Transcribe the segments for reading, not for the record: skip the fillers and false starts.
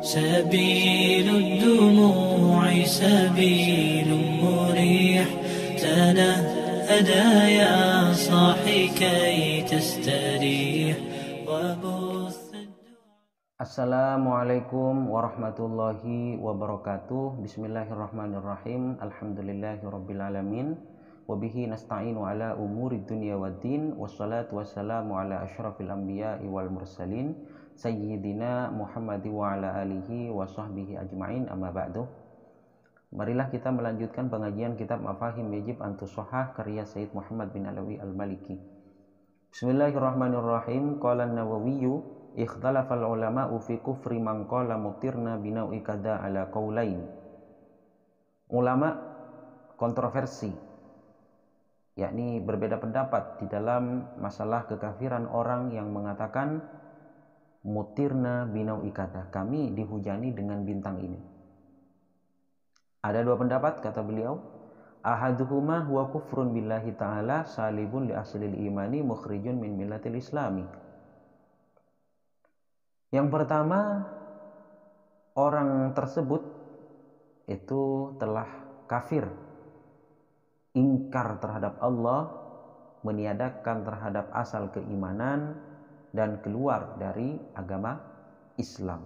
سبيل الدموع سبيل مريح، تنهدى يا صاحي كي تستريح وبث. Assalamualaikum warahmatullahi wabarakatuh. Bismillahirrahmanirrahim. Alhamdulillahirrabbilalamin. Wabihi nasta'inu ala umuri dunya waddin. Wassalatu wassalamu ala ashrafil anbiya'i wal mursalin, Sayyidina Muhammad wa ala alihi wa sahbihi ajma'in, amma ba'du. Marilah kita melanjutkan pengajian kitab Mafahim Yajib Antusohah karya Sayyid Muhammad bin Alawi al-Maliki. Bismillahirrahmanirrahim. Qala an-Nawawiyyu ikhtalafal ulama'u fi kufri man qala mutirna binau'i kada ala qaulain. Ulama kontroversi, yakni berbeda pendapat di dalam masalah kekafiran orang yang mengatakan mutirna binau'i kada, kami dihujani dengan bintang ini. Ada dua pendapat, kata beliau. Ahaduhuma huwa kufrun billahi ta'ala salibun li aslil imani mukhrijun min millatil islami. Yang pertama, orang tersebut itu telah kafir, ingkar terhadap Allah, meniadakan terhadap asal keimanan, dan keluar dari agama Islam.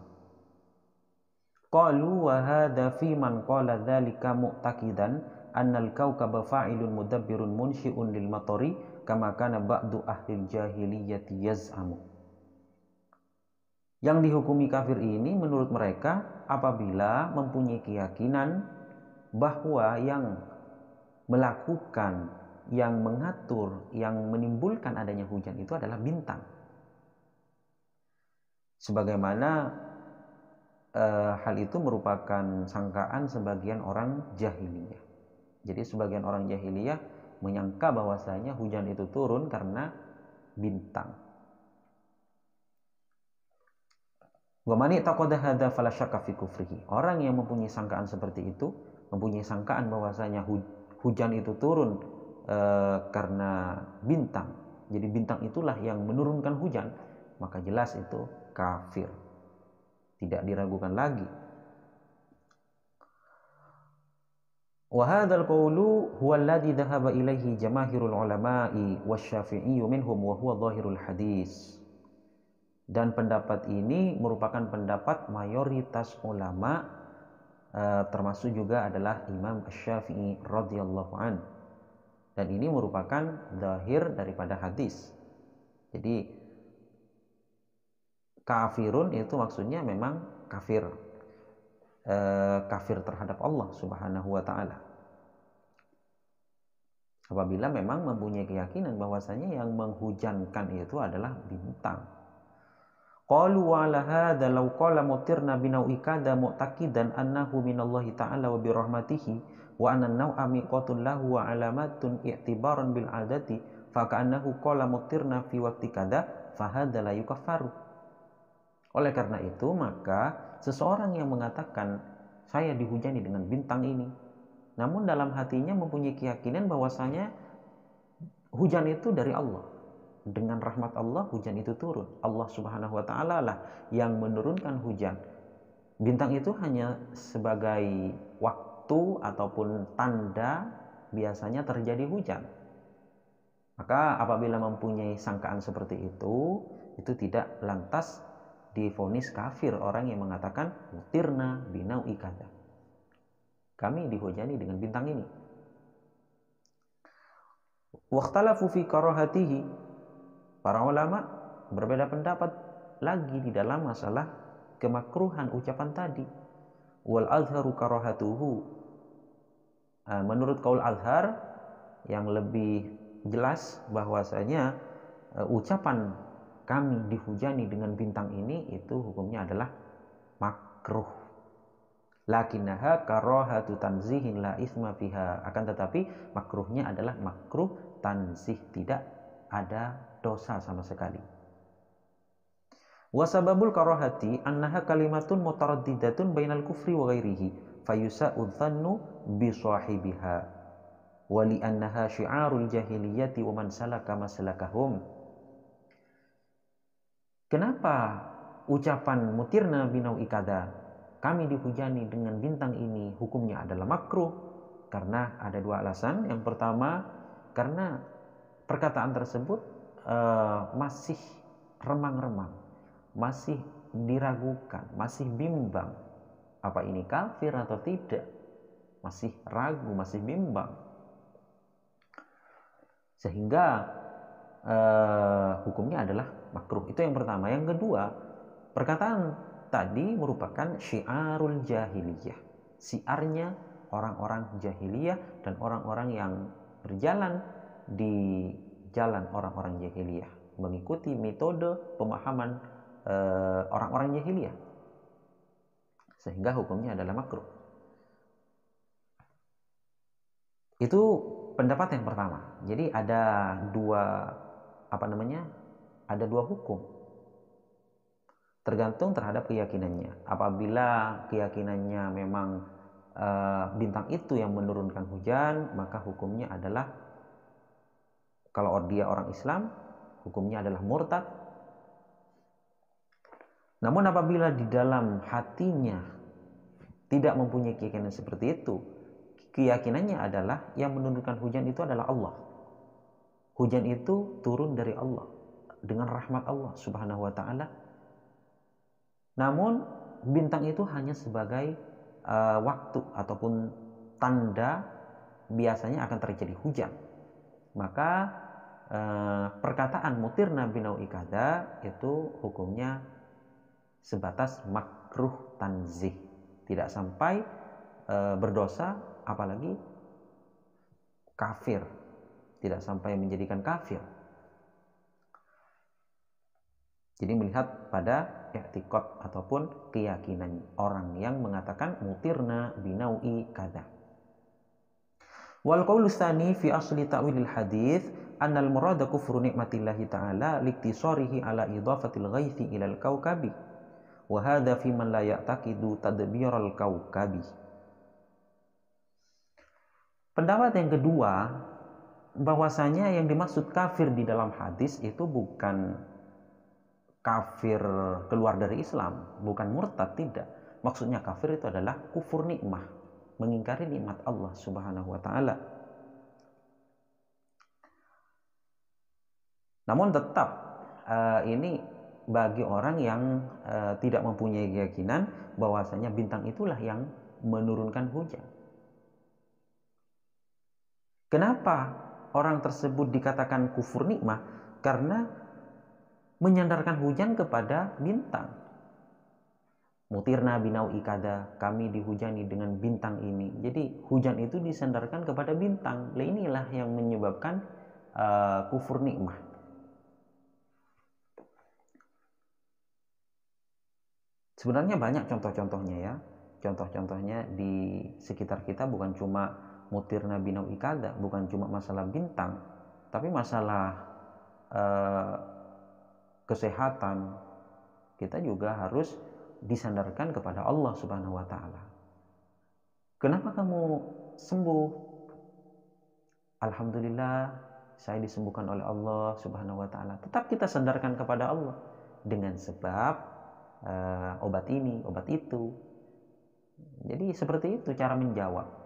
Qalu wa hadha fi man qala dzalika mu'taqidan annal kawkaba fa'ilun mudabbirun munsyi'un lil matari kama kana ba'du ahlil jahiliyyati yaz'amu. Yang dihukumi kafir ini menurut mereka apabila mempunyai keyakinan bahwa yang melakukan, yang mengatur, yang menimbulkan adanya hujan itu adalah bintang. Sebagaimana hal itu merupakan sangkaan sebagian orang jahiliyah. Jadi sebagian orang jahiliyah menyangka bahwasanya hujan itu turun karena bintang. Wa man i'taqada hadza fala syakka fi kufrihi. Orang yang mempunyai sangkaan seperti itu, mempunyai sangkaan bahwasanya hujan itu turun karena bintang. Jadi bintang itulah yang menurunkan hujan, maka jelas itu kafir. Tidak diragukan lagi. Wa hadzal qawlu huwa alladhi dhahaba ilaihi jamaahirul ulama'i wasyafi'i minhum wa huwa dhahirul hadis. Dan pendapat ini merupakan pendapat mayoritas ulama, termasuk juga adalah Imam Asy-Syafi'i radhiyallahu an. Dan ini merupakan zahir daripada hadis. Jadi kafirun itu maksudnya memang kafir, kafir terhadap Allah subhanahu wa ta'ala, apabila memang mempunyai keyakinan bahwasanya yang menghujankan itu adalah bintang. Qalu wa ala hadza law qala mutirna binau'i kada mu'taqidan annahu minallahi ta'ala wa bi rahmatihi wa anna an-naw'a miqatun lahu wa alamatun i'tibaran bil adati fa ka'annahu qala mutirna fi waqti kada fa hadza la yukaffaru. Oleh karena itu, maka seseorang yang mengatakan saya dihujani dengan bintang ini, namun dalam hatinya mempunyai keyakinan bahwasanya hujan itu dari Allah. Dengan rahmat Allah hujan itu turun. Allah subhanahu wa ta'ala lah yang menurunkan hujan. Bintang itu hanya sebagai waktu ataupun tanda biasanya terjadi hujan. Maka apabila mempunyai sangkaan seperti itu tidak lantas divonis kafir orang yang mengatakan mutirna binau'i kada, kami dihujani dengan bintang ini. Wakhtalafu fi karahatihi. Para ulama berbeda pendapat lagi di dalam masalah kemakruhan ucapan tadi. Wal azharu karahatuhu. Menurut qaul azhar yang lebih jelas bahwasanya ucapan kami dihujani dengan bintang ini itu hukumnya adalah makruh. Lakinnaha karahatu tanzihin la isma fiha. Akan tetapi makruhnya adalah makruh tanzih, tidak ada dosa sama sekali. Wa sababul karahati annaha kalimatun mutaraddidatun bainal kufri wa ghairihi fayusa'u dhannu bi sahibiha wa li annaha syi'arul jahiliyyati wa man salaka maslakahum. Kenapa ucapan mutirna binau'i kada kami dihujani dengan bintang ini, hukumnya adalah makruh. Karena ada dua alasan. Yang pertama, karena perkataan tersebut masih remang-remang, masih diragukan, masih bimbang, apa ini kafir atau tidak, masih ragu, masih bimbang, sehingga hukumnya adalah makruh. Itu yang pertama. Yang kedua, perkataan tadi merupakan syiarul jahiliyah, siarnya orang-orang jahiliyah dan orang-orang yang berjalan di jalan orang-orang jahiliyah, mengikuti metode pemahaman orang-orang jahiliyah, sehingga hukumnya adalah makruh. Itu pendapat yang pertama. Jadi ada dua hukum, tergantung terhadap keyakinannya. Apabila keyakinannya memang bintang itu yang menurunkan hujan, maka hukumnya adalah, kalau dia orang Islam, hukumnya adalah murtad. Namun apabila di dalam hatinya tidak mempunyai keyakinan seperti itu, keyakinannya adalah yang menurunkan hujan itu adalah Allah. Hujan itu turun dari Allah dengan rahmat Allah Subhanahu wa ta'ala. Namun bintang itu hanya sebagai waktu ataupun tanda biasanya akan terjadi hujan. Maka perkataan mutirna binau'i kada itu hukumnya sebatas makruh tanzih, tidak sampai berdosa, apalagi kafir, tidak sampai menjadikan kafir. Jadi melihat pada i'tiqad ataupun keyakinan orang yang mengatakan mutirna binau'i kada. Wal qaulu tsani fi asli ta'wilil hadits annal murada kufru nikmatillahi ta'ala liktisarihi ala idafatil ghaithi ilal kaukabi wa hadza fi man la ya'taqidu tadbiral kaukabi. Pendapat yang kedua, bahwasanya yang dimaksud kafir di dalam hadis itu bukan kafir keluar dari Islam, bukan murtad, tidak. Maksudnya kafir itu adalah kufur nikmah, mengingkari nikmat Allah Subhanahu wa ta'ala. Namun tetap ini bagi orang yang tidak mempunyai keyakinan bahwasanya bintang itulah yang menurunkan hujan. Kenapa orang tersebut dikatakan kufur nikmah? Karena menyandarkan hujan kepada bintang. Mutirna binau'i kada, kami dihujani dengan bintang ini. Jadi hujan itu disandarkan kepada bintang. Inilah yang menyebabkan kufur nikmah. Sebenarnya banyak contoh-contohnya ya. Contoh-contohnya di sekitar kita bukan cuma mutirna binau'i kada, bukan cuma masalah bintang, tapi masalah kesehatan kita juga harus disandarkan kepada Allah Subhanahu wa ta'ala. Kenapa kamu sembuh? Alhamdulillah, saya disembuhkan oleh Allah Subhanahu wa ta'ala. Tetap kita sandarkan kepada Allah dengan sebab obat ini, obat itu. Jadi seperti itu cara menjawab.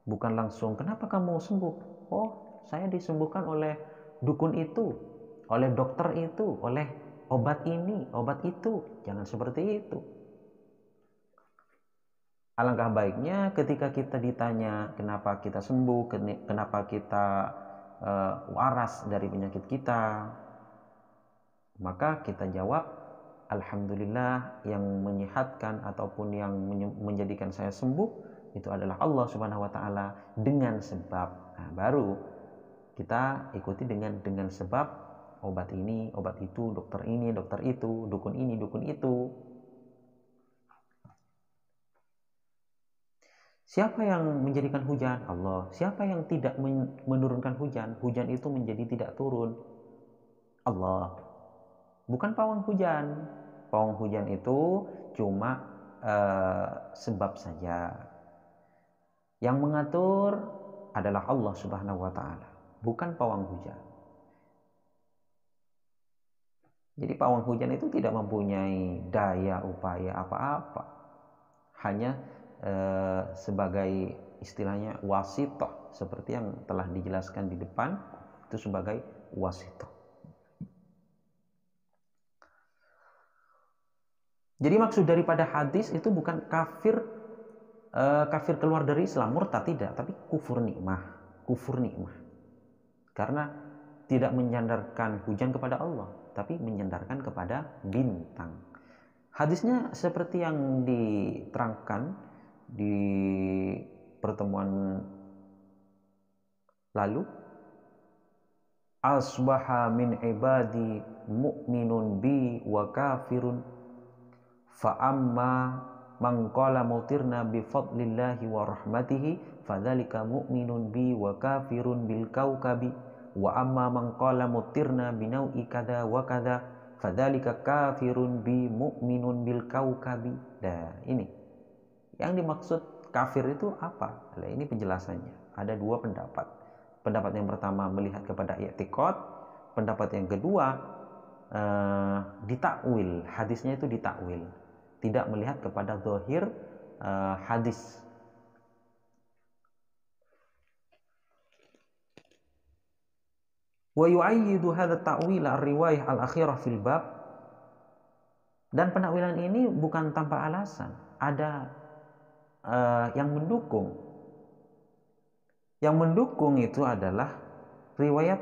Bukan langsung, kenapa kamu sembuh? Oh, saya disembuhkan oleh dukun itu, oleh dokter itu, oleh obat ini, obat itu. Jangan seperti itu. Alangkah baiknya ketika kita ditanya kenapa kita sembuh, kenapa kita waras dari penyakit kita, maka kita jawab, alhamdulillah, yang menyehatkan ataupun yang menjadikan saya sembuh itu adalah Allah Subhanahu wa ta'ala dengan sebab. Nah, baru kita ikuti dengan sebab obat ini, obat itu, dokter ini, dokter itu, dukun ini, dukun itu. Siapa yang menjadikan hujan? Allah. Siapa yang tidak menurunkan hujan? Hujan itu menjadi tidak turun. Allah. Bukan pawang hujan. Pawang hujan itu cuma sebab saja. Yang mengatur adalah Allah Subhanahu wa ta'ala, bukan pawang hujan. Jadi pawang hujan itu tidak mempunyai daya upaya apa-apa. hanya sebagai istilahnya wasithah, seperti yang telah dijelaskan di depan, itu sebagai wasithah. Jadi maksud daripada hadis itu bukan kafir keluar dari Islam, murtad, tidak, tapi kufur nikmah. Karena tidak menyandarkan hujan kepada Allah, tapi menyandarkan kepada bintang. Hadisnya seperti yang diterangkan di pertemuan lalu, asbaha min ibadi mu'minun bi wa kafirun fa amma man qala mutirna bi fadlillahi wa rahmatihi fadzalika mu'minun bi wa kafirun bil kaukabi wa amma man qala mutirna bi nau'i kadza wa kadza fadzalika kafirun bi mu'minun bil kaukabi. Nah, ini yang dimaksud kafir itu apa? Nah, ini penjelasannya. Ada dua pendapat. Pendapat yang pertama melihat kepada i'tiqad, pendapat yang kedua ditakwil, hadisnya itu ditakwil, tidak melihat kepada zahir hadis. Wa yu'ayyidu hadha ta'wil ar-riwayah al-akhirah fil bab. Dan penakwilan ini bukan tanpa alasan, ada yang mendukung. Yang mendukung itu adalah riwayat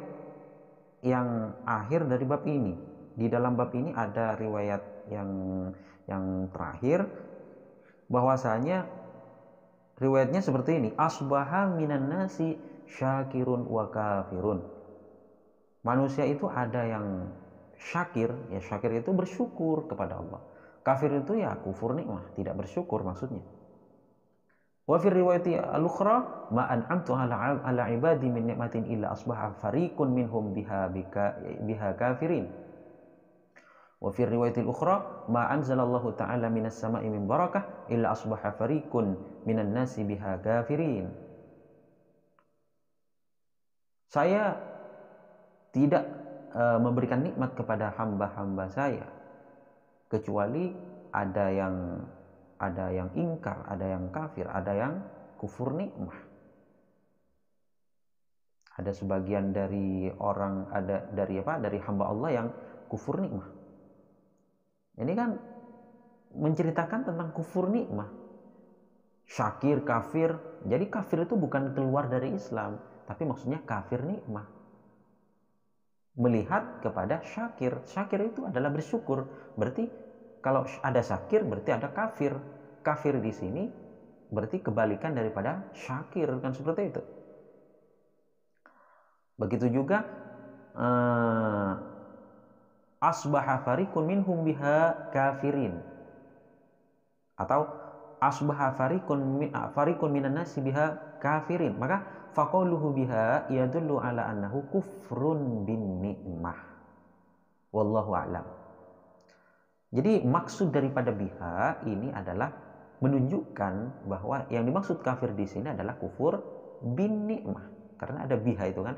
yang akhir dari bab ini. Di dalam bab ini ada riwayat yang terakhir, bahwasanya riwayatnya seperti ini, asbaha minan nasi syakirun wa kafirun. Manusia itu ada yang syakir, ya syakir itu bersyukur kepada Allah. Kafir itu ya kufur nikmah, tidak bersyukur maksudnya. Wa fi riwayati al-ukhra ma an'amtu ala ibadi min ni'matin illa asbaha fariqun minhum biha kafirin. Wa fi riwayati al-ukhra ma anzalallahu ta'ala minas sama'i min barakah illa asbaha fariqun minan nasi biha kafirin. Saya tidak memberikan nikmat kepada hamba-hamba saya kecuali ada yang ingkar, ada yang kafir, ada yang kufur nikmah. Ada sebagian dari orang, dari hamba Allah yang kufur nikmah. Ini kan menceritakan tentang kufur nikmah. Syakir, kafir. Jadi kafir itu bukan keluar dari Islam, tapi maksudnya kafir nikmah. Melihat kepada syakir. Syakir itu adalah bersyukur. Berarti kalau ada syakir berarti ada kafir. Kafir di sini berarti kebalikan daripada syakir, kan seperti itu. Begitu juga asbaha fariqun minhum biha kafirin, atau asbaha fariqun minan nasi biha kafirin. Maka faqauluhu biha yadullu ala annahu kufrun bin ni'mah. Wallahu a'lam. Jadi maksud daripada biha ini adalah menunjukkan bahwa yang dimaksud kafir di sini adalah kufur bin ni'mah. Karena ada biha itu kan,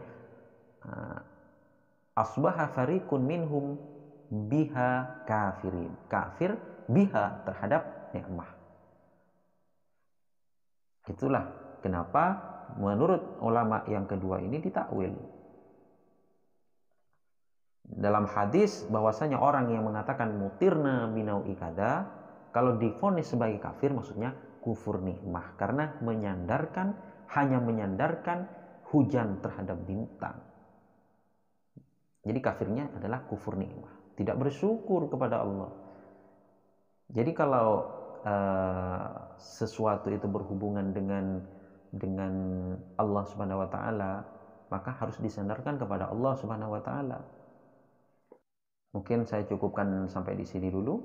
asbaha fariqun minhum biha kafirin. Kafir biha terhadap nikmah. Itulah kenapa menurut ulama yang kedua ini ditakwil. Dalam hadis bahwasanya orang yang mengatakan mutirna binau'i kada, kalau divonis sebagai kafir maksudnya kufur nikmah, karena hanya menyandarkan hujan terhadap bintang. Jadi kafirnya adalah kufur nikmah, tidak bersyukur kepada Allah. Jadi kalau sesuatu itu berhubungan dengan Allah Subhanahu wa taala, maka harus disandarkan kepada Allah Subhanahu wa taala. Mungkin saya cukupkan sampai di sini dulu.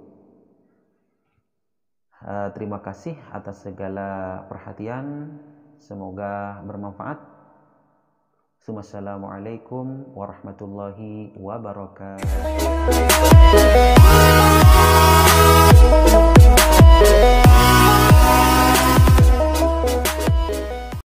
Terima kasih atas segala perhatian. Semoga bermanfaat. Wassalamualaikum warahmatullahi wabarakatuh.